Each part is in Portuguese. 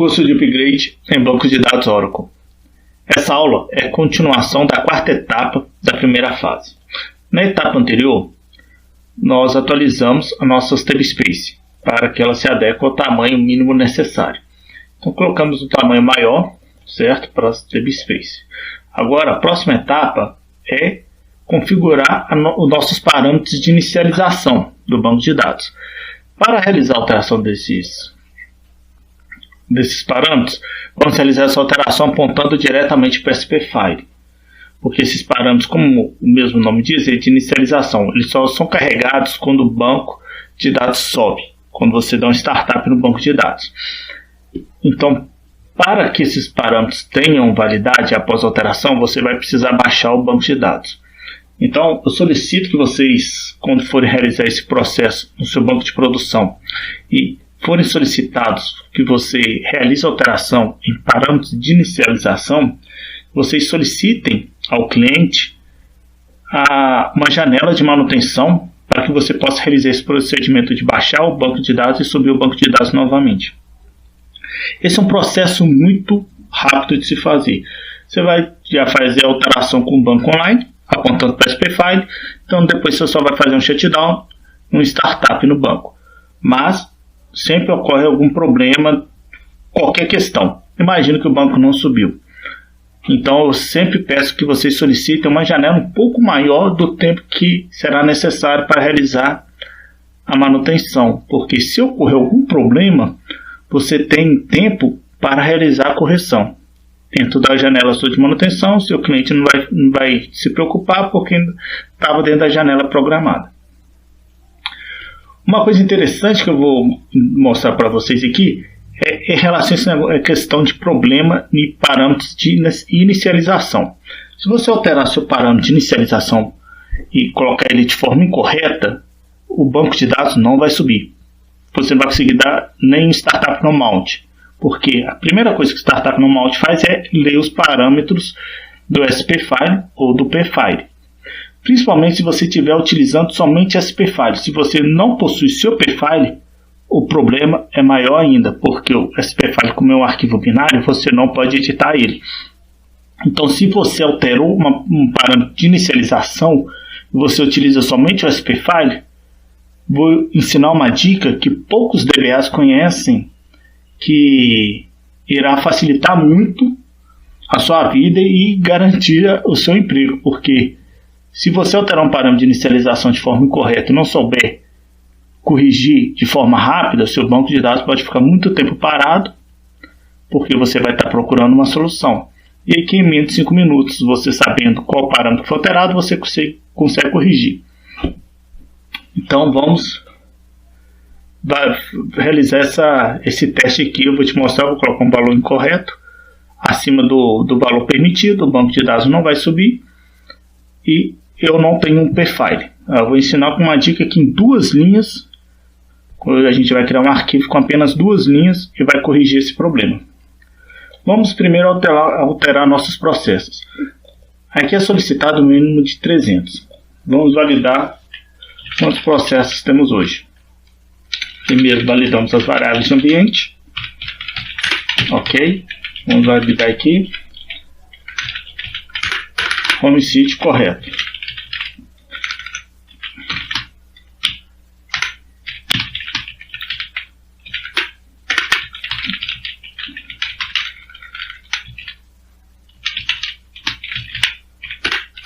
Curso de Upgrade em Bancos de Dados Oracle. Essa aula é a continuação da quarta etapa da primeira fase. Na etapa anterior, nós atualizamos a nossa Table Space para que ela se adeque ao tamanho mínimo necessário. Então colocamos o tamanho maior, certo, para a Table Space. Agora, a próxima etapa é configurar os nossos parâmetros de inicialização do banco de dados. Para realizar a alteração desses parâmetros, vamos realizar essa alteração apontando diretamente para o SP-File. Porque esses parâmetros, como o mesmo nome diz, é de inicialização. Eles só são carregados quando o banco de dados sobe, quando você dá um startup no banco de dados. Então, para que esses parâmetros tenham validade após a alteração, você vai precisar baixar o banco de dados. Então, eu solicito que vocês, quando forem realizar esse processo no seu banco de produção e forem solicitados que você realize a alteração em parâmetros de inicialização, vocês solicitem ao cliente uma janela de manutenção para que você possa realizar esse procedimento de baixar o banco de dados e subir o banco de dados novamente. Esse é um processo muito rápido de se fazer. Você vai já fazer a alteração com o banco online, apontando para o SP-File, então depois você só vai fazer um shutdown, um startup no banco. Mas sempre ocorre algum problema, qualquer questão. Imagina que o banco não subiu. Então eu sempre peço que vocês solicitem uma janela um pouco maior do tempo que será necessário para realizar a manutenção. Porque se ocorrer algum problema, você tem tempo para realizar a correção. Dentro da janela sua de manutenção, seu cliente não vai se preocupar porque estava dentro da janela programada. Uma coisa interessante que eu vou mostrar para vocês aqui é em relação a essa questão de problema e parâmetros de inicialização. Se você alterar seu parâmetro de inicialização e colocar ele de forma incorreta, o banco de dados não vai subir. Você não vai conseguir dar nem startup no mount, porque a primeira coisa que o startup no mount faz é ler os parâmetros do SP-File ou do P-File. Principalmente se você estiver utilizando somente SP-File. Se você não possui seu P-File, o problema é maior ainda, porque o SP-File, como é um arquivo binário, você não pode editar ele. Então, se você alterou um parâmetro de inicialização e você utiliza somente o SP-File, vou ensinar uma dica que poucos DBAs conhecem, que irá facilitar muito a sua vida e garantir o seu emprego, porque se você alterar um parâmetro de inicialização de forma incorreta e não souber corrigir de forma rápida, seu banco de dados pode ficar muito tempo parado, porque você vai estar procurando uma solução. E aí, em menos de 5 minutos, você sabendo qual parâmetro foi alterado, você consegue corrigir. Então, vamos realizar esse teste aqui. Eu vou te mostrar, vou colocar um valor incorreto acima do valor permitido, o banco de dados não vai subir e eu não tenho um P-File. Eu vou ensinar com uma dica aqui em 2 linhas. A gente vai criar um arquivo com apenas 2 linhas e vai corrigir esse problema. Vamos primeiro alterar nossos processos. Aqui é solicitado o mínimo de 300. Vamos validar quantos processos temos hoje. Primeiro validamos as variáveis de ambiente. Ok. Vamos validar aqui. Home site correto.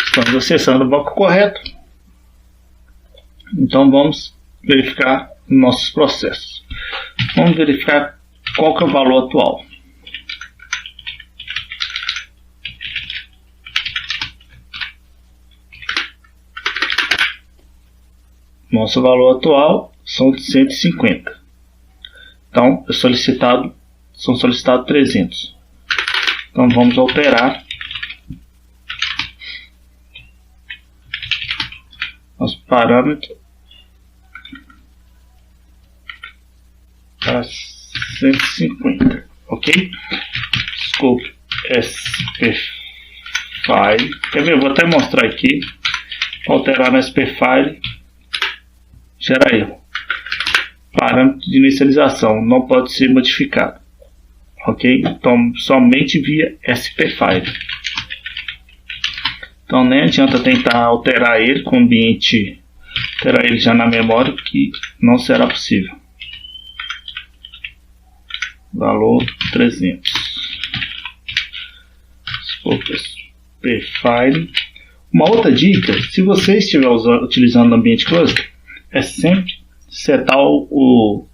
Estamos acessando o banco correto. Então vamos verificar nossos processos. Vamos verificar qual que é o valor atual. Nosso valor atual são de 150. Então são solicitados 300. Então vamos alterar nosso parâmetro para 150, ok? Scope SP-File. Quer ver? Eu vou até mostrar aqui. Alterar no SP-File gera erro. Parâmetro de inicialização não pode ser modificado. ok? Então somente via SP-File. Então nem adianta tentar alterar ele com o ambiente, alterar ele já na memória, que não será possível. Valor 300. SP-File. Uma outra dica, se você estiver utilizando o ambiente cluster, é sempre setar o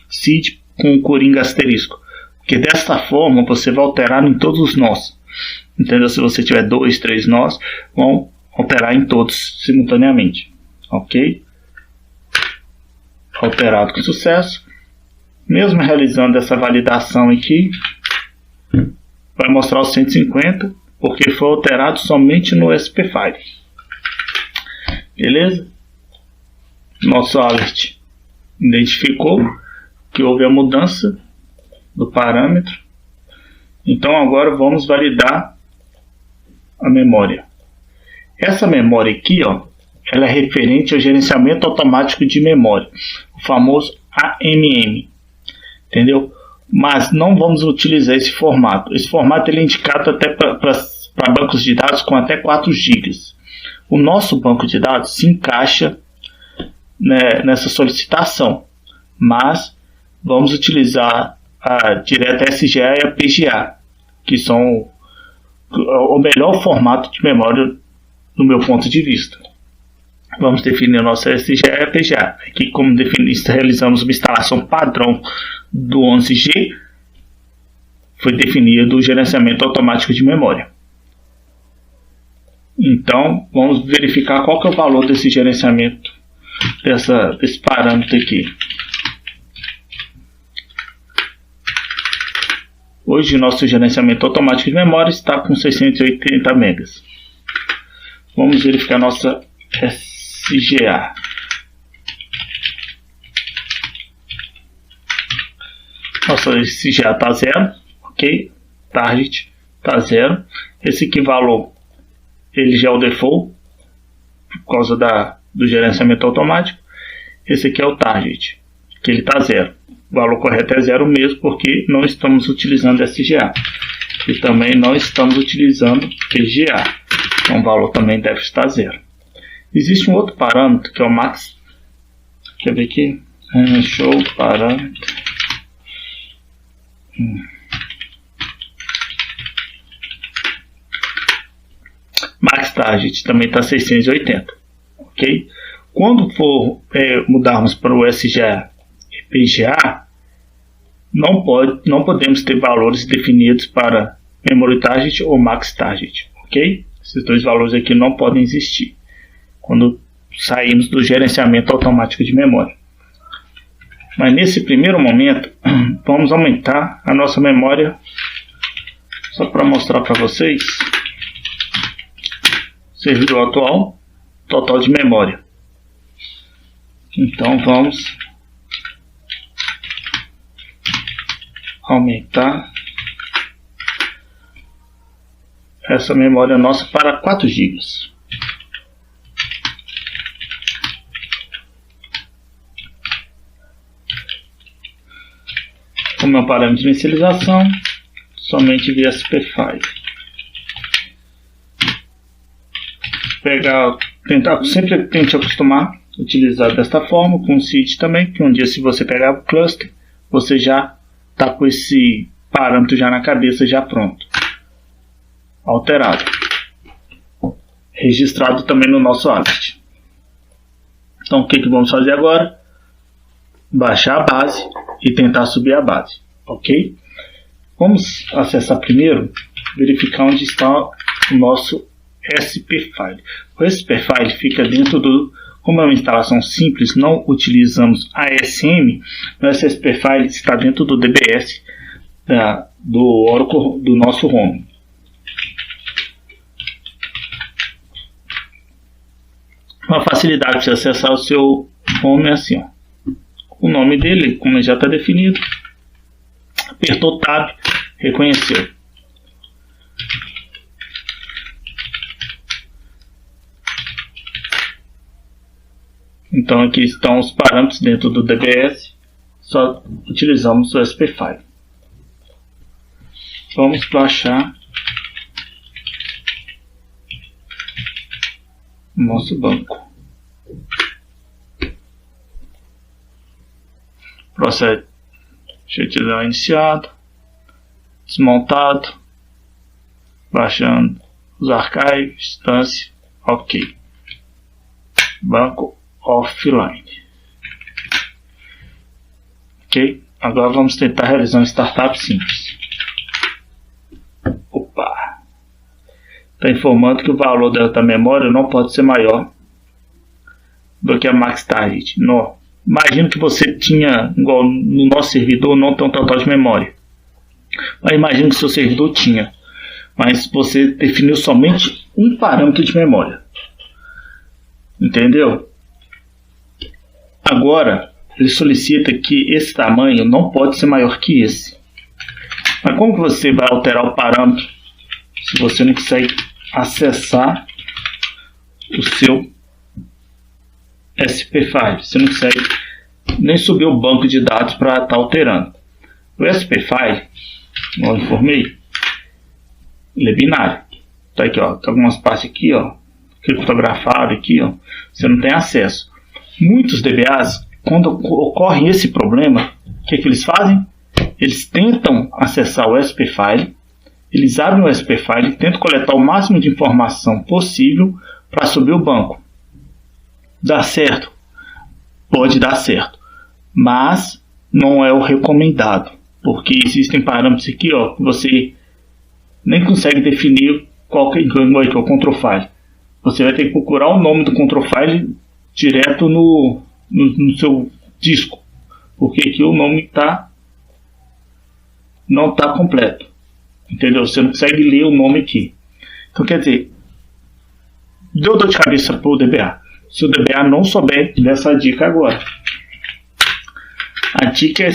seed com o coringa asterisco, porque desta forma você vai alterar em todos os nós. Entendeu? Se você tiver 2, 3 nós, vão alterar em todos simultaneamente. Ok? Alterado com sucesso. Mesmo realizando essa validação aqui, vai mostrar os 150, porque foi alterado somente no SP-File. Beleza? Nosso alert identificou que houve a mudança do parâmetro. Então agora vamos validar a memória. Essa memória aqui, ó, ela é referente ao gerenciamento automático de memória, o famoso AMM, entendeu? Mas não vamos utilizar esse formato. Esse formato ele é indicado até para bancos de dados com até 4 GB. O nosso banco de dados se encaixa, né, nessa solicitação, mas vamos utilizar a direta SGA e a PGA, que são o melhor formato de memória do meu ponto de vista. Vamos definir a nossa SGA e a PGA. Aqui, como realizamos uma instalação padrão do 11G, foi definido o gerenciamento automático de memória. Então, vamos verificar qual que é o valor desse gerenciamento, desse parâmetro aqui. Hoje, nosso gerenciamento automático de memória está com 680 megas. Vamos verificar nossa SGA. Nossa SGA está 0, ok? Target está 0. Esse aqui valor, ele já é o default, por causa do gerenciamento automático. Esse aqui é o target, que ele está 0. O valor correto é 0 mesmo, porque não estamos utilizando SGA. E também não estamos utilizando PGA. Então o valor também deve estar 0. Existe um outro parâmetro que é o max. Quer ver aqui? Show parâmetro. Max target também está 680. Ok? Quando for mudarmos para o SGA e PGA, não podemos ter valores definidos para memory target ou max target. Ok? Esses dois valores aqui não podem existir quando sairmos do gerenciamento automático de memória. Mas nesse primeiro momento, vamos aumentar a nossa memória, só para mostrar para vocês. Servidor atual, total de memória. Então vamos aumentar essa memória nossa para 4 GB. O meu parâmetro de inicialização, somente via SP-File. Sempre tente acostumar a utilizar desta forma, com o seed também, que um dia se você pegar o cluster, você já está com esse parâmetro já na cabeça, já pronto. Alterado. Registrado também no nosso alert. Então o que vamos fazer agora? Baixar a base e tentar subir a base, ok? Vamos acessar primeiro, verificar onde está o nosso SP-File. O SP-File fica dentro do... Como é uma instalação simples, não utilizamos ASM, o SP-File está dentro do DBS do Oracle do nosso home. Uma facilidade de acessar o seu home é assim, ó. O nome dele, como já está definido, apertou Tab, reconheceu. Então aqui estão os parâmetros dentro do DBS, só utilizamos o SP-File. vamos baixar o nosso banco. Processo de utilizar iniciado, desmontado, baixando os arquivos, instância, ok. Banco offline. Ok, agora vamos tentar realizar uma startup simples. Opa! Está informando que o valor da memória não pode ser maior do que a max target. Não. Imagina que você tinha, igual no nosso servidor, não tem um total de memória. Mas imagina que seu servidor tinha, mas você definiu somente um parâmetro de memória. Entendeu? Agora, ele solicita que esse tamanho não pode ser maior que esse. Mas como que você vai alterar o parâmetro se você não consegue acessar o seu SP File? Você não consegue nem subir o banco de dados para estar alterando. O SP File, como eu informei, ele é binário. Tá aqui, ó, tem algumas partes aqui, ó, criptografado aqui, ó, você não tem acesso. Muitos DBAs, quando ocorre esse problema, o que eles fazem? Eles tentam acessar o SP File, eles abrem o SP File e tentam coletar o máximo de informação possível para subir o banco. Dá certo? Pode dar certo, mas não é o recomendado, porque existem parâmetros aqui, ó, que você nem consegue definir qual que é o control file. Você vai ter que procurar o nome do control file direto no seu disco, porque aqui o nome não está completo, entendeu? Você não consegue ler o nome aqui. Então, quer dizer, deu dor de cabeça para o DBA. Se o DBA não souber dessa dica agora, a dica é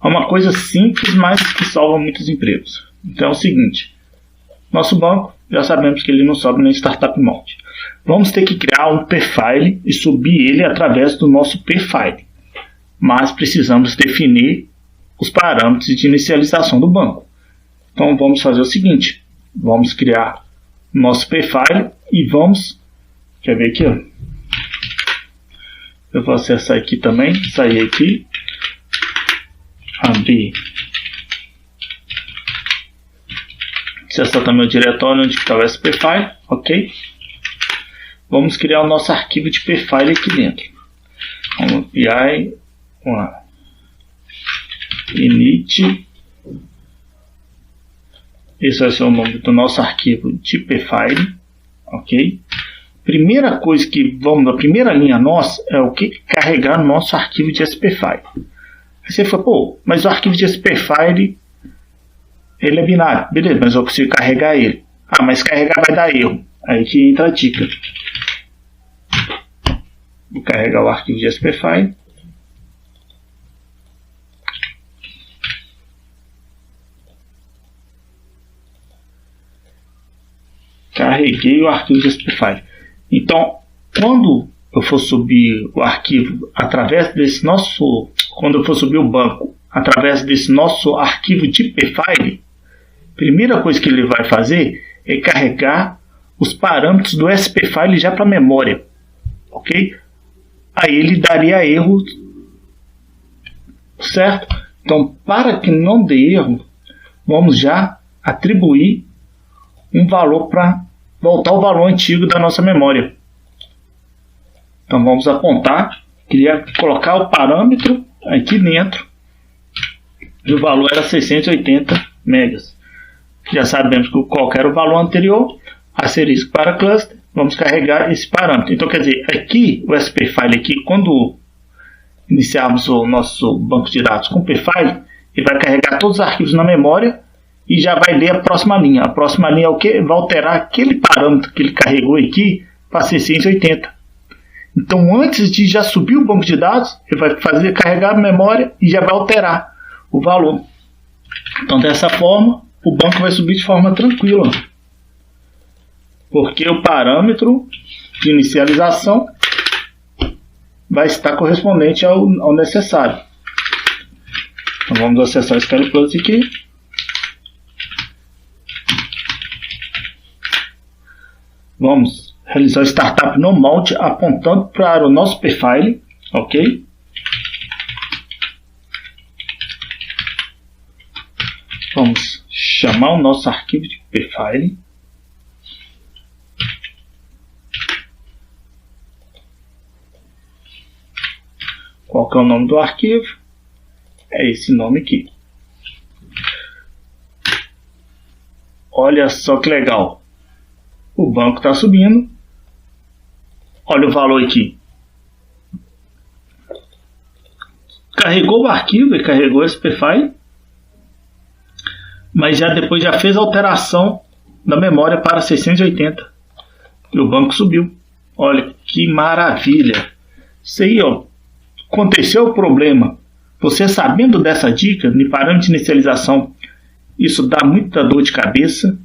uma coisa simples, mas que salva muitos empregos. Então é o seguinte: nosso banco, já sabemos que ele não sobe nem Startup Mode. Vamos ter que criar um P-File e subir ele através do nosso P-File. Mas precisamos definir os parâmetros de inicialização do banco. Então vamos fazer o seguinte: vamos criar nosso P-File e vamos... Quer ver aqui, ó? Eu vou acessar aqui também, sair aqui, abrir, acessar também o diretório onde está o SP-File, ok? Vamos criar o nosso arquivo de P-File aqui dentro. Vamos API, init, esse vai ser o nome do nosso arquivo de P-File, ok? Primeira coisa que vamos, a primeira linha nossa é o que? Carregar nosso arquivo de SP-File. Aí você fala, pô, mas o arquivo de SP-File ele é binário, beleza, mas eu consigo carregar ele. Ah, mas carregar vai dar erro. Aí que entra a dica. Vou carregar o arquivo de SP-File. Carreguei o arquivo de SP-File. Então, quando eu for subir o arquivo através desse nosso, quando eu for subir o banco através desse nosso arquivo de P-File, a primeira coisa que ele vai fazer é carregar os parâmetros do SP-File já para a memória, ok? Aí ele daria erro, certo? Então, para que não dê erro, vamos já atribuir um valor para voltar ao valor antigo da nossa memória. Então vamos apontar, colocar o parâmetro aqui dentro e o valor era 680 megas. Já sabemos qual era o valor anterior, asterisco para cluster, vamos carregar esse parâmetro. Então quer dizer, aqui o SP-File aqui, quando iniciarmos o nosso banco de dados com P-File, ele vai carregar todos os arquivos na memória e já vai ler a próxima linha. A próxima linha é o que? Vai alterar aquele parâmetro que ele carregou aqui para 680. Então, antes de já subir o banco de dados, ele vai carregar a memória e já vai alterar o valor. Então, dessa forma, o banco vai subir de forma tranquila, porque o parâmetro de inicialização vai estar correspondente ao necessário. Então, vamos acessar o SQL Plus aqui. Vamos realizar o startup no molde apontando para o nosso pfile, ok? Vamos chamar o nosso arquivo de pfile. Qual que é o nome do arquivo? É esse nome aqui. Olha só que legal. O banco está subindo. Olha o valor aqui. Carregou o arquivo e carregou esse pfile. Mas depois já fez a alteração da memória para 680. E o banco subiu. Olha que maravilha. Isso aí, ó. Aconteceu o problema. Você sabendo dessa dica, de parâmetro de inicialização, isso dá muita dor de cabeça.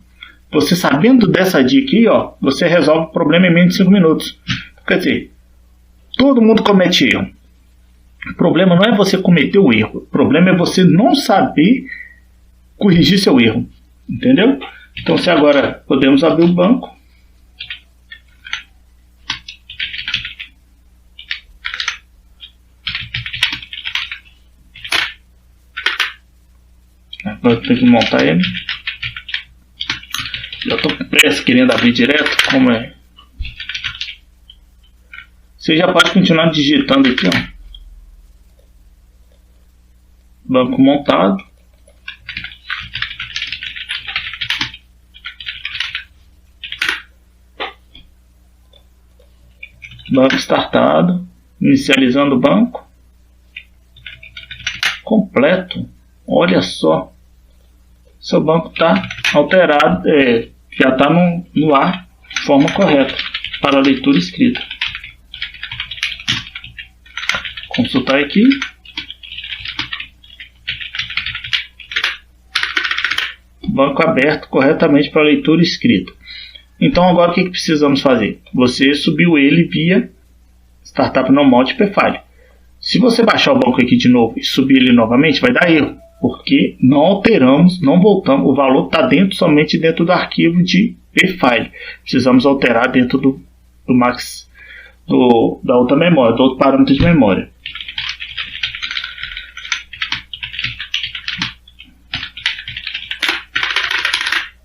Você sabendo dessa dica aí, ó, você resolve o problema em menos de 5 minutos. Quer dizer, todo mundo comete erro. O problema não é você cometer o erro. O problema é você não saber corrigir seu erro. Entendeu? Então, se agora podemos abrir o banco. Agora eu tenho que montar ele. Já estou com pressa querendo abrir direto. Como é? Você já pode continuar digitando aqui, ó. Banco montado. Banco startado. Inicializando o banco. Completo. Olha só. Seu banco está alterado. Já está no ar de forma correta. Para a leitura escrita. Consultar aqui. Banco aberto corretamente para leitura escrita. Então agora o que precisamos fazer? Você subiu ele via Startup no molde pfile. Se você baixar o banco aqui de novo e subir ele novamente, vai dar erro. Porque não alteramos, não voltamos. O valor está somente dentro do arquivo de pfile. Precisamos alterar dentro do max da outra memória, do outro parâmetro de memória.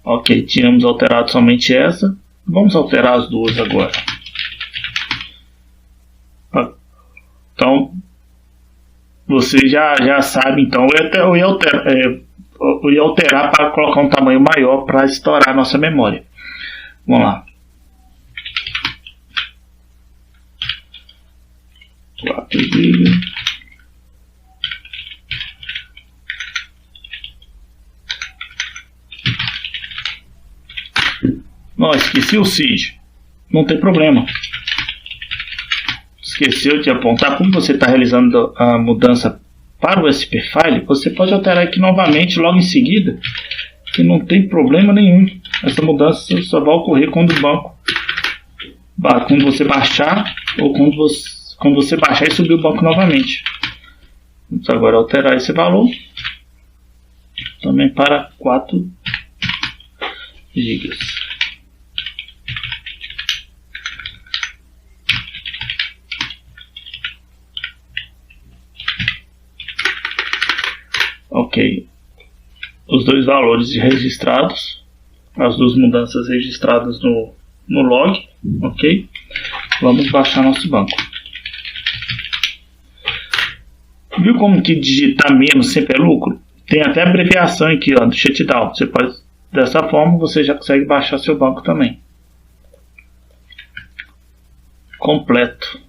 Ok, tínhamos alterado somente essa. Vamos alterar as duas agora. Então, você já sabe. Então, eu ia alterar para colocar um tamanho maior para estourar a nossa memória. Vamos lá. 4 GB. Não, esqueci o SID. Não tem problema. Esqueceu de apontar. Como você está realizando a mudança para o SPFile, você pode alterar aqui novamente logo em seguida. Que não tem problema nenhum. Essa mudança só vai ocorrer quando o banco, quando você baixar ou quando você baixar e subir o banco novamente. Vamos agora alterar esse valor também para 4 GB. Ok, os dois valores registrados, as duas mudanças registradas no log, ok? Vamos baixar nosso banco. Viu como que digitar menos sempre é lucro? Tem até abreviação aqui, ó, do shutdown. Você pode, dessa forma, você já consegue baixar seu banco também. Completo.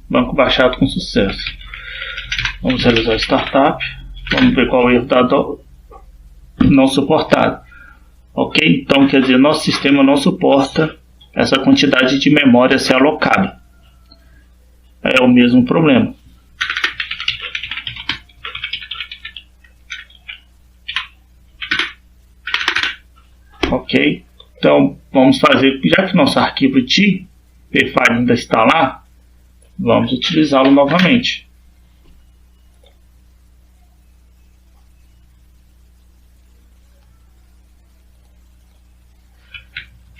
Banco baixado com sucesso. Vamos realizar o startup. Vamos ver qual é o erro dado não suportado. Ok? Então, quer dizer, nosso sistema não suporta essa quantidade de memória ser alocada. É o mesmo problema. Ok? Então, vamos fazer, já que nosso arquivo de pfile ainda está lá, vamos utilizá-lo novamente.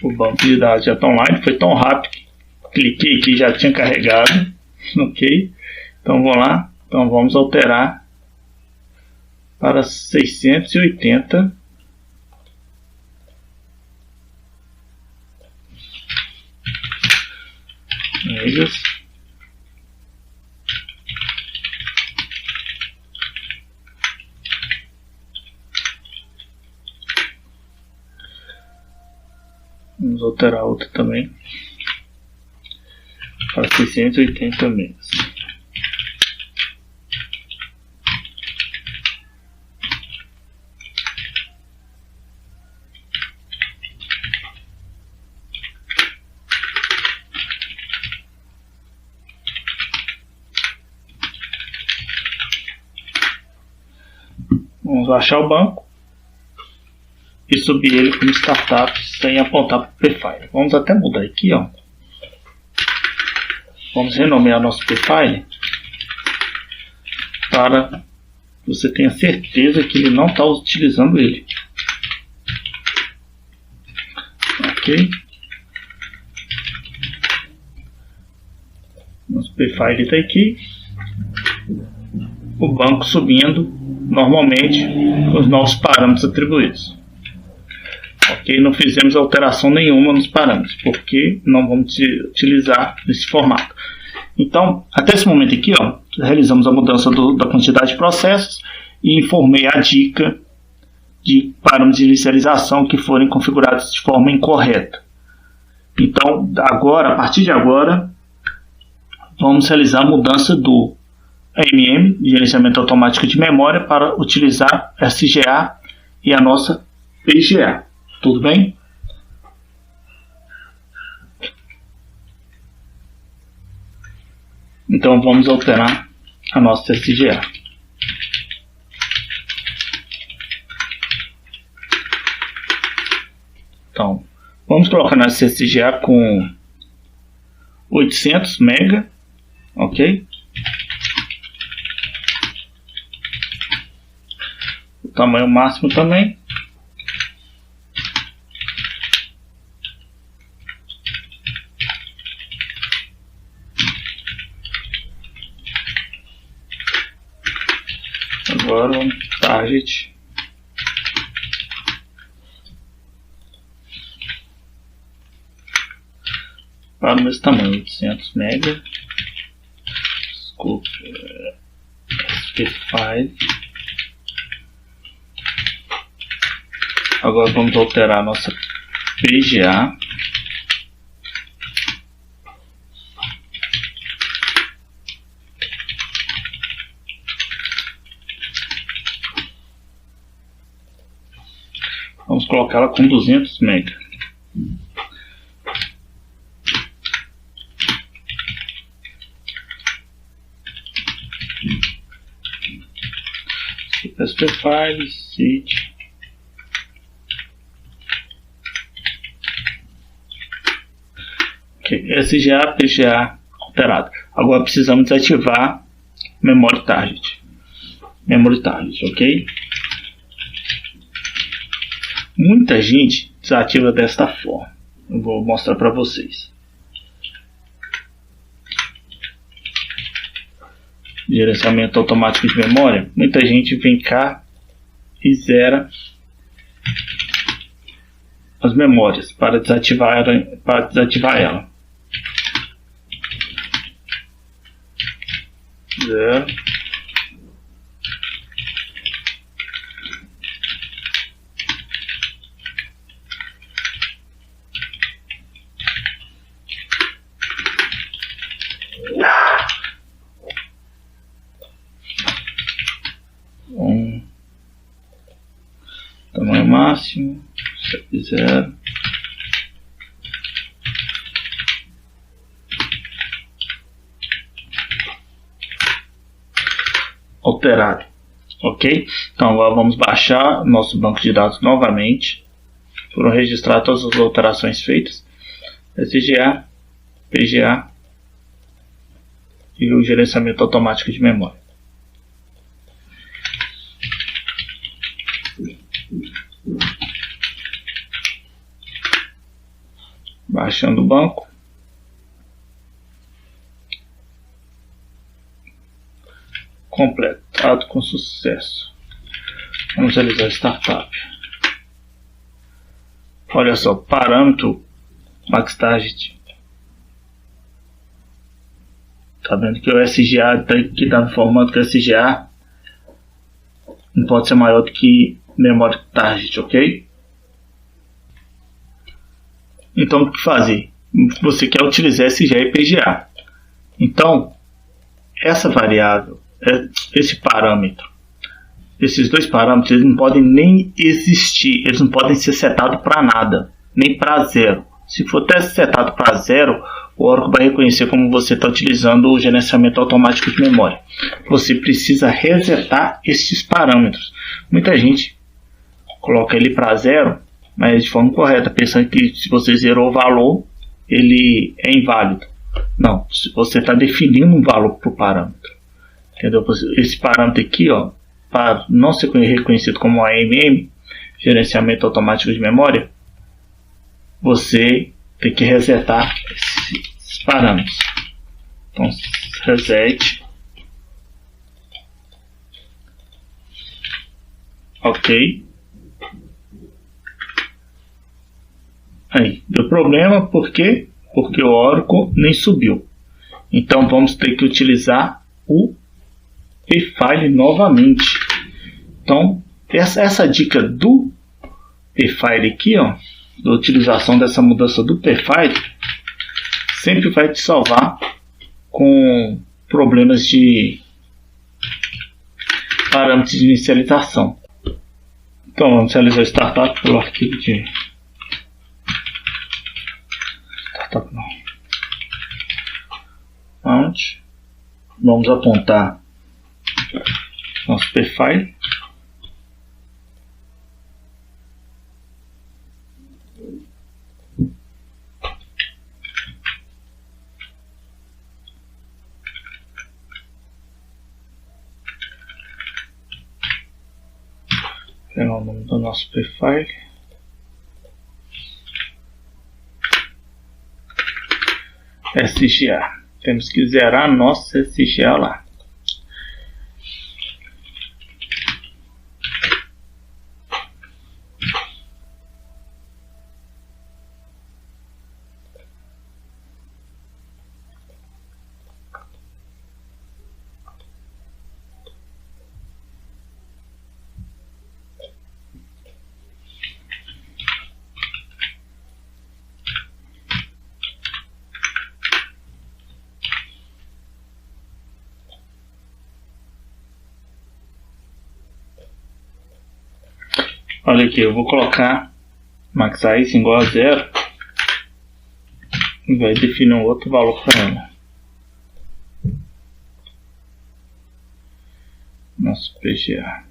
O banco de dados já está online. Foi tão rápido que cliquei aqui e já tinha carregado. Ok? Então vamos lá. Então vamos alterar para 680 megas. Vamos alterar outra também para 680 megas. Vamos baixar o banco e subir ele como startup sem apontar para o P-File. Vamos até mudar aqui, ó. Vamos renomear nosso P-File para que você tenha certeza que ele não está utilizando ele. Ok? Nosso P-File está aqui. O banco subindo normalmente com os novos parâmetros atribuídos. Ok, não fizemos alteração nenhuma nos parâmetros, porque não vamos utilizar esse formato. Então, até esse momento aqui, ó, realizamos a mudança da quantidade de processos e informei a dica de parâmetros de inicialização que forem configurados de forma incorreta. Então, agora, a partir de agora, vamos realizar a mudança do AMM, gerenciamento automático de memória, para utilizar SGA e a nossa PGA. Tudo bem? Então vamos alterar a nossa SGA. Então, vamos colocar nossa SGA com 800 MB, ok? O tamanho máximo também. Agora o target para o mesmo tamanho, 800 MB. Desculpe, SP5. Agora vamos alterar a nossa PGA. Vamos colocá-la com 200 MB. SP5, seed. Ok, SGA, PGA alterado. Agora precisamos desativar Memory Target. Memory Target, ok? Muita gente desativa desta forma. Eu vou mostrar para vocês. Gerenciamento automático de memória. Muita gente vem cá e zera as memórias para desativar ela. Zero. Tamanho máximo, 0. Alterado, ok? Então agora vamos baixar nosso banco de dados novamente. Foram registrar todas as alterações feitas. SGA, PGA e o gerenciamento automático de memória. baixando o banco. Completado com sucesso. Vamos realizar a startup. Olha só, parâmetro max target. Tá vendo que o SGA que está informando que o SGA não pode ser maior do que memory target, ok? Então o que fazer? Você quer utilizar SGA e PGA. Então essa variável, esse parâmetro, esses dois parâmetros, eles não podem nem existir, eles não podem ser setados para nada, nem para zero. Se for até setado para zero, o Oracle vai reconhecer como você está utilizando o gerenciamento automático de memória. Você precisa resetar esses parâmetros. Muita gente coloca ele para zero, mas de forma correta, pensando que se você zerou o valor, ele é inválido. Não, você está definindo um valor para o parâmetro. Entendeu? Esse parâmetro aqui, ó, para não ser reconhecido como AMM, gerenciamento automático de memória, você tem que resetar esses parâmetros. Então, reset. Ok. Aí, deu problema, por quê? Porque o Oracle nem subiu. Então, vamos ter que utilizar o pfile novamente. Então, essa dica do pfile aqui, ó, da utilização dessa mudança do pfile, sempre vai te salvar com problemas de parâmetros de inicialização. Então vamos inicializar o startup pelo arquivo de startup não. Mount. Vamos apontar nosso pfile. Pegar o nome do nosso pfile. SGA. Temos que zerar nosso SGA lá. Olha aqui, eu vou colocar max size igual a 0 e vai definir um outro valor para ela. Nosso PGA.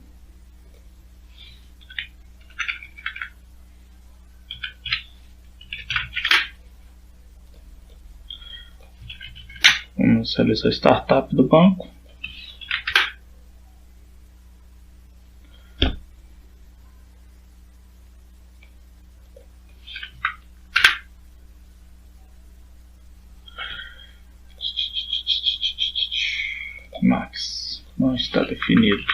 Vamos realizar a startup do banco. Max não está definido.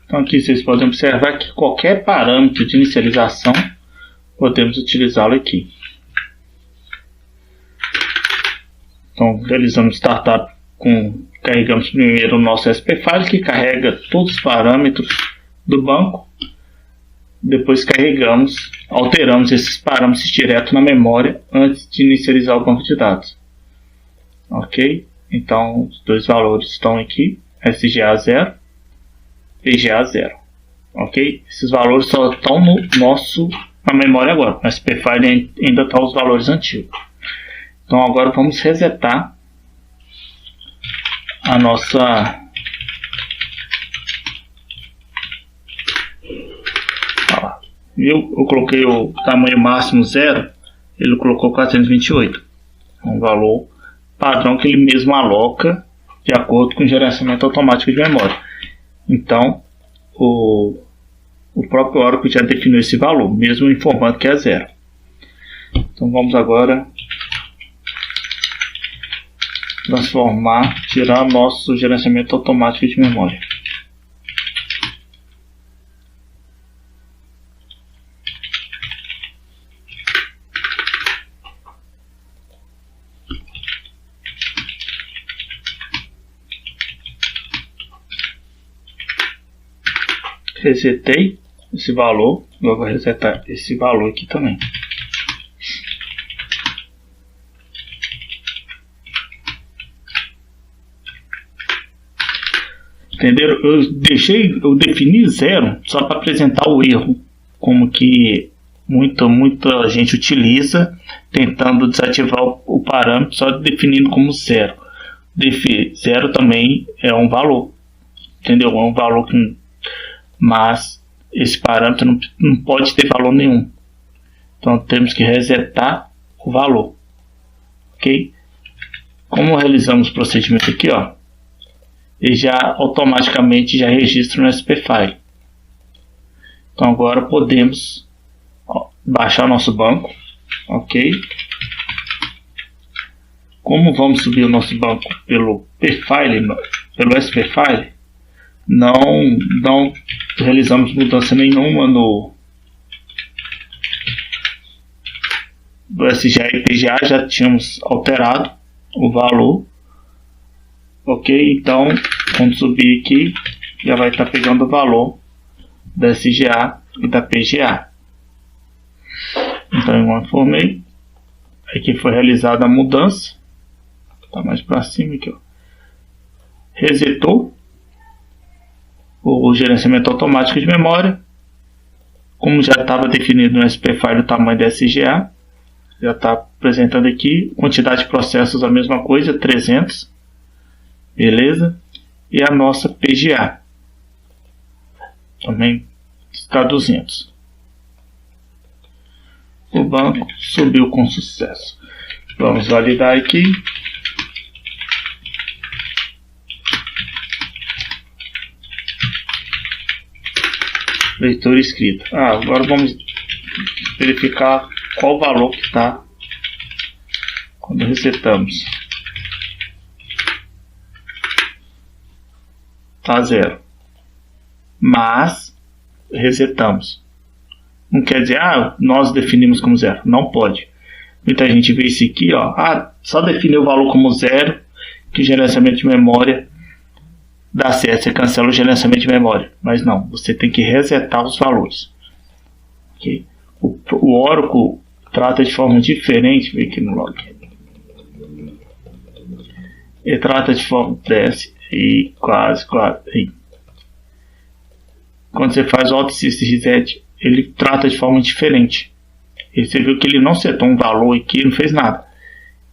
Então aqui vocês podem observar que qualquer parâmetro de inicialização podemos utilizá-lo aqui. Então realizamos startup carregamos primeiro o nosso SPFile, que carrega todos os parâmetros do banco. Depois alteramos esses parâmetros direto na memória antes de inicializar o banco de dados. Ok? Então os dois valores estão aqui, SGA 0, PGA 0. Ok? Esses valores só estão na memória agora. No SPFile ainda estão os valores antigos. Então agora vamos resetar a nossa eu coloquei o tamanho máximo 0, ele colocou 428, um valor padrão que ele mesmo aloca de acordo com o gerenciamento automático de memória. Então, o próprio Oracle já definiu esse valor, mesmo informando que é 0. Então vamos agora tirar nosso gerenciamento automático de memória. Resetei esse valor, eu vou resetar esse valor aqui também. Entenderam? Eu defini 0 só para apresentar o erro, como que muita gente utiliza, tentando desativar o parâmetro só definindo como 0. 0 também é um valor, entendeu? É um valor que, mas esse parâmetro não pode ter valor nenhum. Então temos que resetar o valor, ok? Como realizamos o procedimento aqui, ó, ele já automaticamente já registra no SPFile. Então agora podemos baixar nosso banco, ok? Como vamos subir o nosso banco pelo pelo SPFile, não realizamos mudança nenhuma no SGA e PGA, já tínhamos alterado o valor, ok? Então quando subir aqui já vai estar pegando o valor da SGA e da PGA. Então eu informei, aqui foi realizada a mudança, tá mais para cima aqui, ó. Resetou o gerenciamento automático de memória, como já estava definido no SPFile o tamanho da SGA, já está apresentando aqui, quantidade de processos a mesma coisa, 300, beleza? E a nossa PGA também está 200. O banco subiu com sucesso. Vamos validar aqui. Leitura escrita. Agora vamos verificar qual o valor que está quando resetamos. Está 0. Mas resetamos. Não quer dizer, nós definimos como 0. Não pode. Muita gente vê isso aqui, ó. Só definir o valor como 0 que o gerenciamento de memória dá certo. Você cancela o gerenciamento de memória. Mas não, você tem que resetar os valores. Okay? O Oracle trata de forma diferente. Vem aqui no log. Ele trata de forma e quase. Aí. Quando você faz o Auto-System Reset, ele trata de forma diferente. Você viu que ele não setou um valor aqui, não fez nada.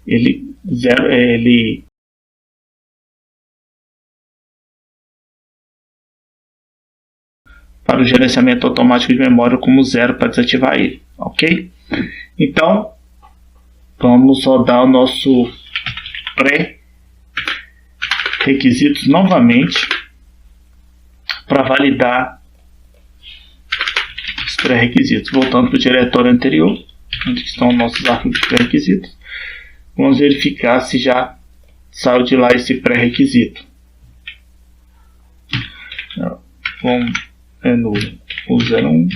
Ele para o gerenciamento automático de memória como 0 para desativar ele, ok? Então vamos rodar o nosso pré-requisitos novamente para validar os pré-requisitos. Voltando para o diretório anterior, onde estão nossos arquivos de pré-requisitos, vamos verificar se já saiu de lá esse pré-requisito. Vamos no 01.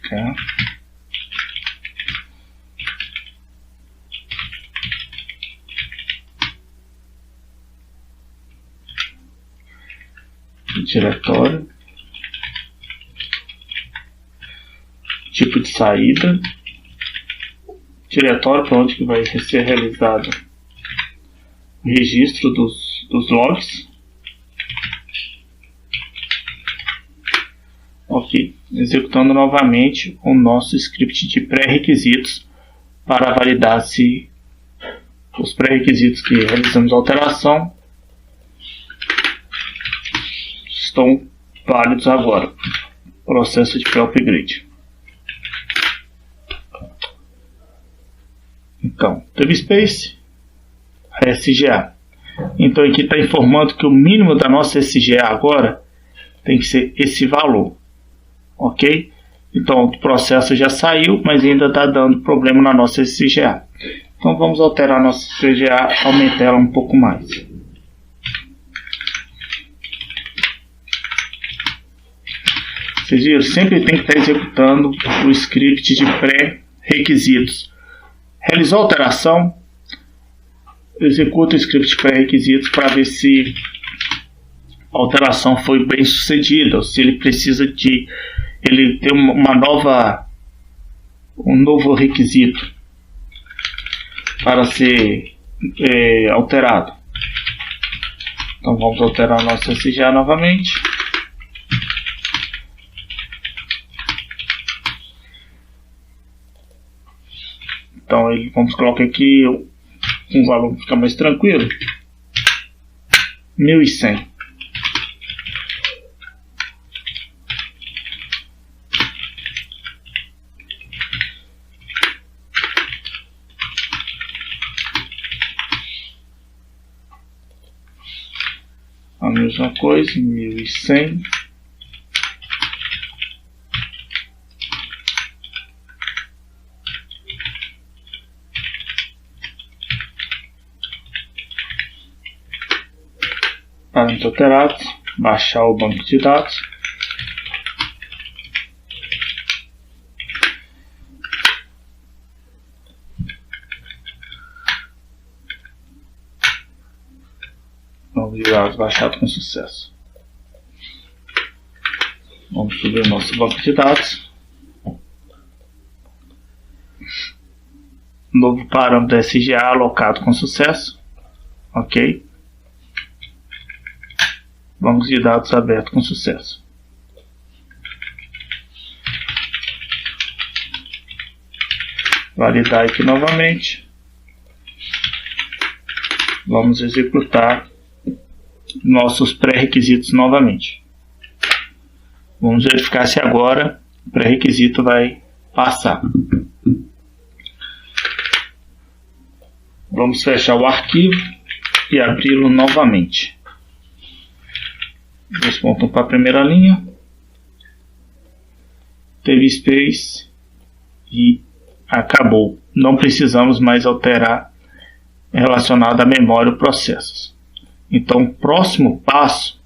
Cá. Diretório, tipo de saída, diretório para onde que vai ser realizado o registro dos logs. Ok, executando novamente o nosso script de pré-requisitos para validar se os pré-requisitos que realizamos a alteração estão válidos agora. Processo de pré-upgrade. Então, teve space, SGA. Então aqui está informando que o mínimo da nossa SGA agora tem que ser esse valor. Ok? Então o processo já saiu, mas ainda está dando problema na nossa SGA. Então vamos alterar a nossa SGA, aumentar ela um pouco mais. Vocês viram? Sempre tem que estar executando o script de pré-requisitos. Realizou a alteração, executa o script pré-requisitos para ver se a alteração foi bem sucedida, ou se ele precisa de ele ter um novo requisito para ser alterado. Então vamos alterar a nossa SGA novamente. Então vamos colocar aqui um valor para ficar mais tranquilo. 1100. A mesma coisa, 1100. Parâmetros alterados, baixar o banco de dados. Banco de dados baixado com sucesso. Vamos subir o nosso banco de dados. Novo parâmetro SGA alocado com sucesso. Ok. Banco de dados aberto com sucesso. Validar aqui novamente. Vamos executar nossos pré-requisitos novamente. Vamos verificar se agora o pré-requisito vai passar. Vamos fechar o arquivo e abri-lo novamente. Vamos pontos para a primeira linha. Teve space e acabou. Não precisamos mais alterar relacionado à memória ou processos. Então o próximo passo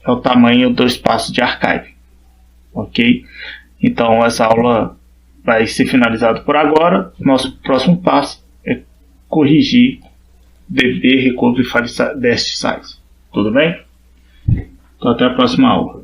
é o tamanho do espaço de archive. Ok? Então essa aula vai ser finalizada por agora. Nosso próximo passo é corrigir DB Recovery File Dest Size. Tudo bem? Então até a próxima aula.